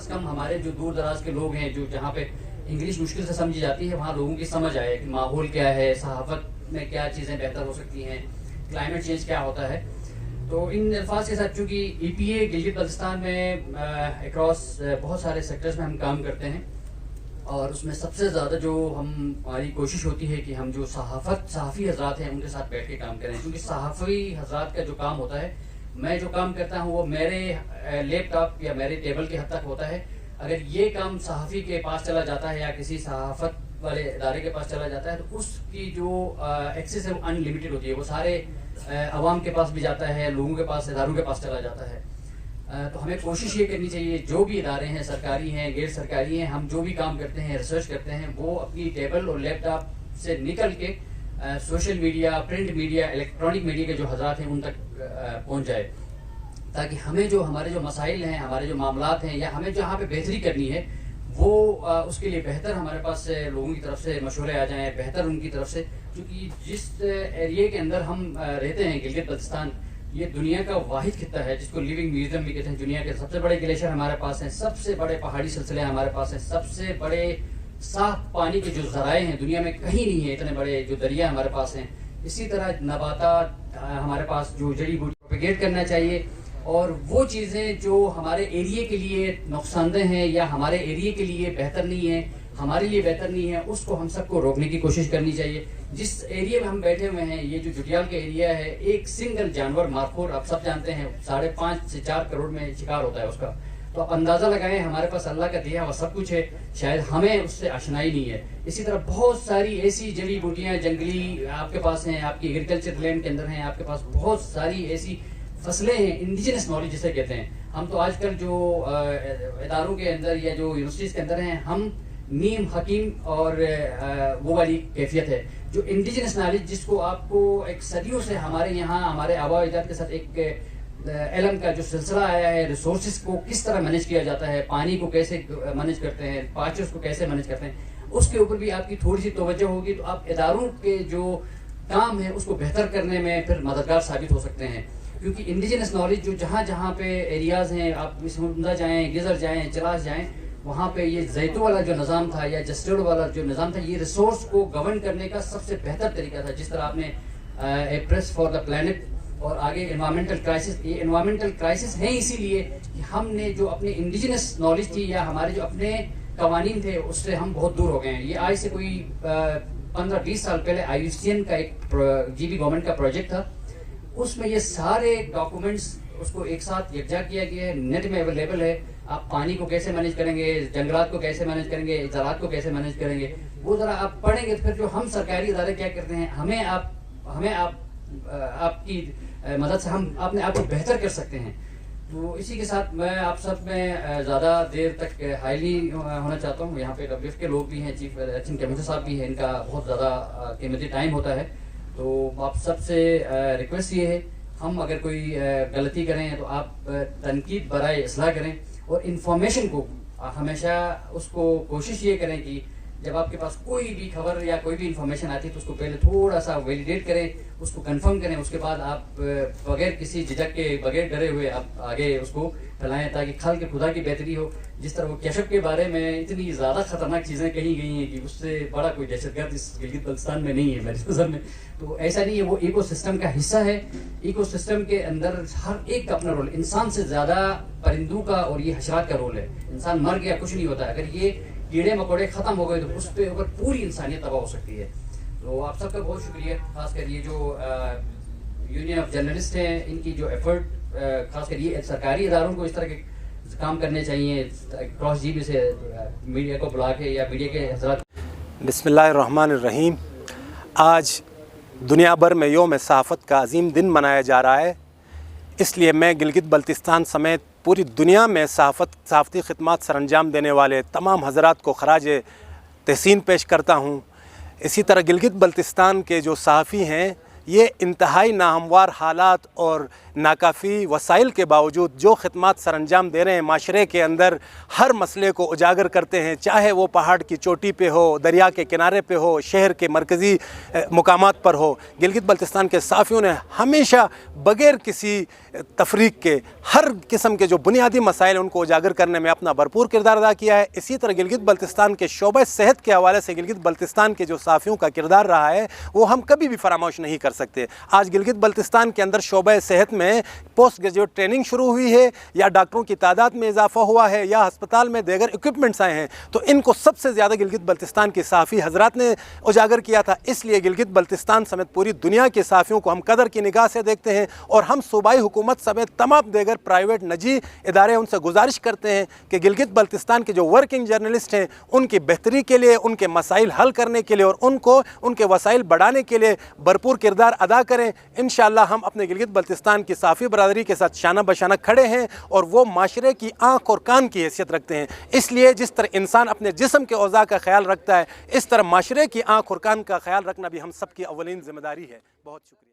کم ہمارے جو دور دراز کے لوگ ہیں جو جہاں پہ انگلش مشکل سے سمجھی جاتی ہے وہاں لوگوں کی سمجھ آئے کہ ماحول کیا ہے, صحافت میں کیا چیزیں بہتر ہو سکتی ہیں, کلائمیٹ چینج کیا ہوتا ہے. تو ان الفاظ کے ساتھ چونکہ ای پی اے گلگت بلتستان میں اکراس بہت سارے سیکٹرز میں ہم کام کرتے ہیں, اور اس میں سب سے زیادہ جو ہماری کوشش ہوتی ہے کہ ہم جو صحافی حضرات ہیں ان کے ساتھ بیٹھ کے کام کریں, کیونکہ صحافی حضرات کا جو کام ہوتا ہے, میں جو کام کرتا ہوں وہ میرے لیپ ٹاپ یا میرے ٹیبل کے حد تک ہوتا ہے. اگر یہ کام صحافی کے پاس چلا جاتا ہے یا کسی صحافت والے ادارے کے پاس چلا جاتا ہے تو اس کی جو ایکسیس ہے وہ ان لمیٹڈ ہوتی ہے, وہ سارے عوام کے پاس بھی جاتا ہے, لوگوں کے پاس, اداروں کے پاس چلا جاتا ہے. تو ہمیں کوشش یہ کرنی چاہیے جو بھی ادارے ہیں, سرکاری ہیں, غیر سرکاری ہیں, ہم جو بھی کام کرتے ہیں, ریسرچ کرتے ہیں, وہ اپنی ٹیبل اور لیپ ٹاپ سے نکل کے social media, print media, electronic media کے جو حضرات ہیں ان تک پہنچ جائے, تاکہ ہمیں جو ہمارے جو مسائل ہیں, ہمارے جو معاملات ہیں, یا ہمیں جہاں پہ بہتری کرنی ہے وہ اس کے لیے بہتر ہمارے پاس سے لوگوں کی طرف سے مشورے آ جائیں, بہتر ان کی طرف سے. کیونکہ جس ایریے کے اندر ہم رہتے ہیں گلگت بلتستان, یہ دنیا کا واحد خطہ ہے جس کو لیونگ میوزیم بھی کہتے ہیں. دنیا کے سب سے بڑے گلیشیئر ہمارے پاس ہیں, سب سے بڑے پہاڑی سلسلے ہمارے پاس ہیں, سب سے بڑے صاف پانی کے جو ذرائع ہیں دنیا میں کہیں نہیں ہیں, اتنے بڑے جو دریا ہمارے پاس ہیں. اسی طرح نباتات ہمارے پاس, جو جڑی بوٹی پروپیگیٹ کرنا چاہیے, اور وہ چیزیں جو ہمارے ایریے کے لیے نقصان دہ ہیں یا ہمارے ایریے کے لیے بہتر نہیں ہیں, ہمارے لیے بہتر نہیں ہے, اس کو ہم سب کو روکنے کی کوشش کرنی چاہیے. جس ایریے میں ہم بیٹھے ہوئے ہیں, یہ جو جٹیال کا ایریا ہے, ایک سنگل جانور مارخور آپ سب جانتے ہیں 5.5 سے 4 کروڑ میں شکار ہوتا ہے اس کا. تو آپ اندازہ لگائیں, ہمارے پاس اللہ کا دیا ہوا سب کچھ ہے, شاید ہمیں اس سے آشنائی نہیں ہے. اسی طرح بہت ساری ایسی جڑی بوٹیاں جنگلی آپ کے پاس ہیں, آپ کی ایگریکلچر لینڈ کے اندر ہیں, آپ کے پاس بہت ساری ایسی فصلیں ہیں, انڈیجنس نالج جسے کہتے ہیں. ہم تو آج کل جو اداروں کے اندر یا جو یونیورسٹیز کے اندر ہیں, ہم نیم حکیم اور وہ والی کیفیت ہے جو انڈیجنس نالج, جس کو آپ کو ایک صدیوں سے ہمارے یہاں ہمارے آباء و اجداد کے ساتھ ایک علم کا جو سلسلہ آیا ہے, ریسورسز کو کس طرح مینیج کیا جاتا ہے, پانی کو کیسے مینیج کرتے ہیں, پاچرز کو کیسے مینیج کرتے ہیں, اس کے اوپر بھی آپ کی تھوڑی سی توجہ ہوگی تو آپ اداروں کے جو کام ہے اس کو بہتر کرنے میں پھر مددگار ثابت ہو سکتے ہیں. کیونکہ انڈیجنس نالج جو جہاں جہاں پہ ایریاز ہیں, آپ مسمندہ جائیں, گزر جائیں, چلاس جائیں, وہاں پہ یہ زیتو والا جو نظام تھا یا جسٹرڈ والا جو نظام تھا, یہ ریسورس کو گورن کرنے کا سب سے بہتر طریقہ تھا. جس طرح آپ نے a press for the planet اور آگے انوائرمنٹل کرائسس, یہ انوائرمنٹل کرائسس ہیں اسی لیے کہ ہم نے جو اپنے انڈیجنس نالج تھی یا ہمارے جو اپنے قوانین تھے اس سے ہم بہت دور ہو گئے ہیں. یہ آج سے کوئی 15-20 سال پہلے IUCN کا ایک GB گورنمنٹ کا پروجیکٹ تھا, اس میں یہ سارے ڈاکومنٹس اس کو ایک ساتھ یکجا کیا گیا ہے, نیٹ میں اویلیبل ہے. آپ پانی کو کیسے مینیج کریں گے, جنگلات کو کیسے مینیج کریں گے, زراعت کو کیسے مینیج کریں گے, وہ ذرا آپ پڑھیں گے تو پھر جو ہم سرکاری ادارے کیا کرتے ہیں, ہمیں آپ کی مدد سے ہم اپنے آپ کو بہتر کر سکتے ہیں. تو اسی کے ساتھ میں آپ سب میں زیادہ دیر تک حائل نہیں ہونا چاہتا ہوں. یہاں پہ WF کے لوگ بھی ہیں, چیف الیکشن کمیشنر صاحب بھی ہیں, ان کا بہت زیادہ قیمتی ٹائم ہوتا ہے. تو آپ سب سے ریکویسٹ یہ ہے, ہم اگر کوئی غلطی کریں تو آپ تنقید برائے اصلاح کریں, اور انفارمیشن کو ہمیشہ اس کو کوشش یہ کریں کہ جب آپ کے پاس کوئی بھی خبر یا کوئی بھی انفارمیشن آتی ہے تو اس کو پہلے تھوڑا سا ویلیڈیٹ کریں, اس کو کنفرم کریں, اس کے بعد آپ بغیر کسی جھجک کے, بغیر ڈرے ہوئے آپ آگے اس کو پھیلائیں تاکہ خلق خدا کی بہتری ہو. جس طرح وہ کیشف کے بارے میں اتنی زیادہ خطرناک چیزیں کہی گئی ہیں کہ اس سے بڑا کوئی دہشت گرد اس گلگت بلتستان میں نہیں ہے میرے نظر میں. تو ایسا نہیں ہے, وہ ایکو سسٹم کا حصہ ہے. ایکو سسٹم کے اندر ہر ایک کا اپنا رول, انسان سے زیادہ پرندوں کا اور یہ حشرات کا رول ہے. انسان مر گیا کچھ نہیں ہوتا, اگر یہ کیڑے مکوڑے ختم ہو گئے تو اس پہ اوپر پوری انسانیت تباہ ہو سکتی ہے. تو آپ سب کا بہت شکریہ, خاص کر یہ جو یونین آف جرنلسٹ ہیں, ان کی جو ایفرٹ, خاص کر یہ سرکاری اداروں کو اس طرح کے کام کرنے چاہیے, کراس GB سے میڈیا کو بلا کے یا میڈیا کے حضرات. بسم اللہ الرحمن الرحیم. آج دنیا بھر میں یوم صحافت کا عظیم دن منایا جا رہا ہے, اس لیے میں گلگت بلتستان سمیت پوری دنیا میں صحافتی خدمات سر انجام دینے والے تمام حضرات کو خراج تحسین پیش کرتا ہوں. اسی طرح گلگت بلتستان کے جو صحافی ہیں یہ انتہائی ناہموار حالات اور ناکافی وسائل کے باوجود جو خدمات سر انجام دے رہے ہیں، معاشرے کے اندر ہر مسئلے کو اجاگر کرتے ہیں، چاہے وہ پہاڑ کی چوٹی پہ ہو، دریا کے کنارے پہ ہو، شہر کے مرکزی مقامات پر ہو۔ گلگت بلتستان کے صحافیوں نے ہمیشہ بغیر کسی تفریق کے ہر قسم کے جو بنیادی مسائل ان کو اجاگر کرنے میں اپنا بھرپور کردار ادا کیا ہے۔ اسی طرح گلگت بلتستان کے شعبہ صحت کے حوالے سے گلگت بلتستان کے جو صحافیوں کا کردار رہا ہے وہ ہم کبھی بھی فراموش نہیں کر سکتے۔ آج گلگت بلتستان کے اندر شعبہ صحت میں پوسٹ گریجویٹ ٹریننگ شروع ہوئی ہے، یا ڈاکٹروں کی تعداد میں اضافہ ہوا ہے، یا ہسپتال میں دیگر اکوپمنٹس آئے ہیں، تو ان کو سب سے زیادہ گلگت بلتستان کے صحافی حضرات نے اجاگر کیا تھا۔ اس لیے گلگت بلتستان سمیت پوری دنیا کے صحافیوں کو ہم قدر کی نگاہ سے دیکھتے ہیں، اور ہم صوبائی حکومت سمیت تمام دیگر پرائیویٹ نجی ادارے ان سے گزارش کرتے ہیں کہ گلگت بلتستان کے جو ورکنگ جرنلسٹ ہیں ان کی بہتری کے لیے، ان کے مسائل حل کرنے کے لیے اور ان کو ان کے وسائل بڑھانے کے لیے بھرپور کردار ادا کریں۔ انشاءاللہ ہم اپنے گلگت بلتستان کی صحافی برادری کے ساتھ شانہ بشانہ کھڑے ہیں، اور وہ معاشرے کی آنکھ اور کان کی حیثیت رکھتے ہیں۔ اس لیے جس طرح انسان اپنے جسم کے اعضاء کا خیال رکھتا ہے، اس طرح معاشرے کی آنکھ اور کان کا خیال رکھنا بھی ہم سب کی اولین ذمہ داری ہے۔ بہت شکریہ۔